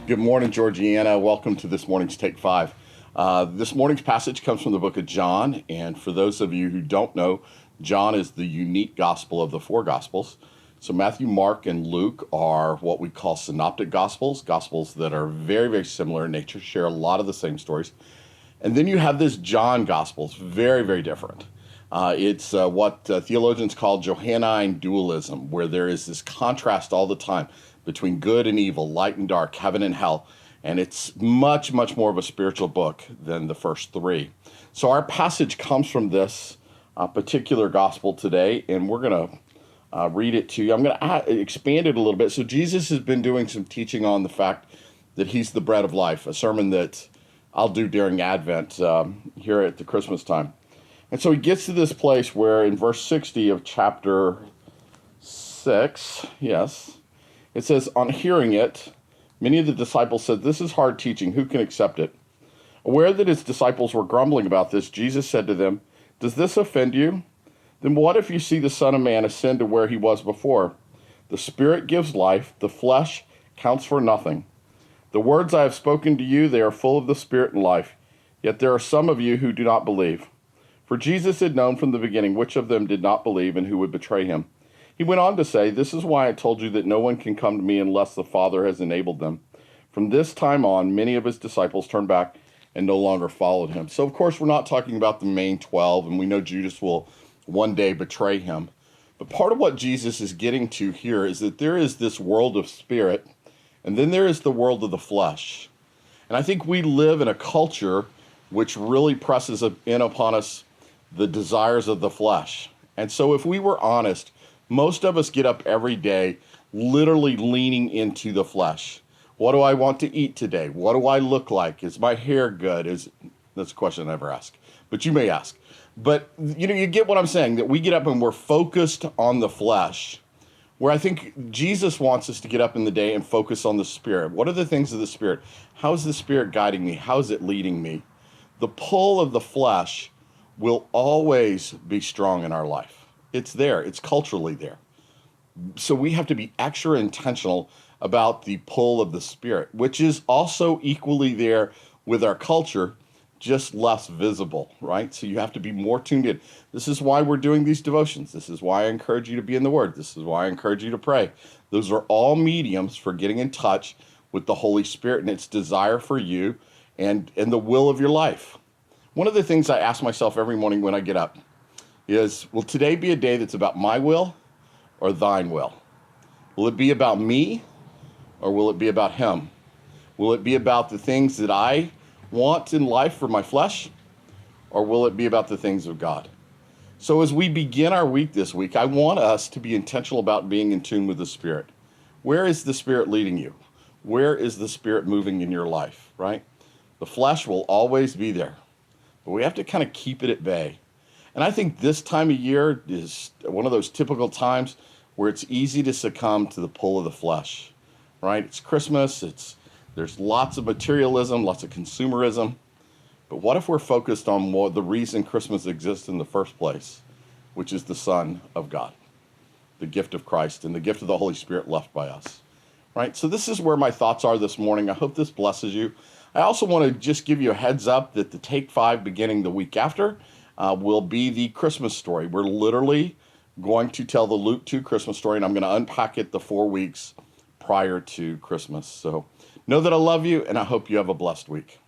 Good morning, Georgiana. Welcome to this morning's Take 5. This morning's passage comes from the book of John, and for those of you who don't know, John is the unique gospel of the four gospels. So Matthew, Mark, and Luke are what we call synoptic gospels, gospels that are very, very similar in nature, share a lot of the same stories. And then you have this John gospel. It's very, very different. It's what theologians call Johannine dualism, where there is this contrast all the time between good and evil, light and dark, heaven and hell. And it's much, much more of a spiritual book than the first three. So our passage comes from this particular gospel today, and we're going to read it to you. I'm going to expand it a little bit. So Jesus has been doing some teaching on the fact that he's the bread of life, a sermon that I'll do during Advent here at the Christmas time. And so he gets to this place where in verse 60 of chapter 6, yes, it says, on hearing it, many of the disciples said, this is hard teaching. Who can accept it? Aware that his disciples were grumbling about this, Jesus said to them, does this offend you? Then what if you see the Son of Man ascend to where he was before? The Spirit gives life, the flesh counts for nothing. The words I have spoken to you, they are full of the Spirit and life. Yet there are some of you who do not believe. For Jesus had known from the beginning which of them did not believe and who would betray him. He went on to say, this is why I told you that no one can come to me unless the Father has enabled them. From this time on, many of his disciples turned back and no longer followed him. So, of course, we're not talking about the main 12, and we know Judas will one day betray him. But part of what Jesus is getting to here is that there is this world of spirit, and then there is the world of the flesh. And I think we live in a culture which really presses in upon us the desires of the flesh. And so if we were honest, most of us get up every day literally leaning into the flesh. What do I want to eat today? What do I look like? Is my hair good? That's a question I never ask, but you may ask. But you get what I'm saying, that we get up and we're focused on the flesh, where I think Jesus wants us to get up in the day and focus on the Spirit. What are the things of the Spirit? How is the Spirit guiding me? How is it leading me? The pull of the flesh will always be strong in our life. It's there. It's culturally there. So we have to be extra intentional about the pull of the Spirit, which is also equally there with our culture, just less visible, right? So you have to be more tuned in. This is why we're doing these devotions. This is why I encourage you to be in the Word. This is why I encourage you to pray. Those are all mediums for getting in touch with the Holy Spirit and its desire for you and the will of your life. One of the things I ask myself every morning when I get up is, will today be a day that's about my will or thine will? Will it be about me or will it be about him? Will it be about the things that I want in life for my flesh, or will it be about the things of God? So as we begin our week this week, I want us to be intentional about being in tune with the Spirit. Where is the Spirit leading you? Where is the Spirit moving in your life, right? The flesh will always be there, but we have to kind of keep it at bay. And I think this time of year is one of those typical times where it's easy to succumb to the pull of the flesh, right? It's Christmas, there's lots of materialism, lots of consumerism. But what if we're focused on the reason Christmas exists in the first place, which is the Son of God, the gift of Christ and the gift of the Holy Spirit left by us, right? So this is where my thoughts are this morning. I hope this blesses you. I also want to just give you a heads up that the Take 5 beginning the week after will be the Christmas story. We're literally going to tell the Luke 2 Christmas story, and I'm going to unpack it the 4 weeks prior to Christmas. So know that I love you, and I hope you have a blessed week.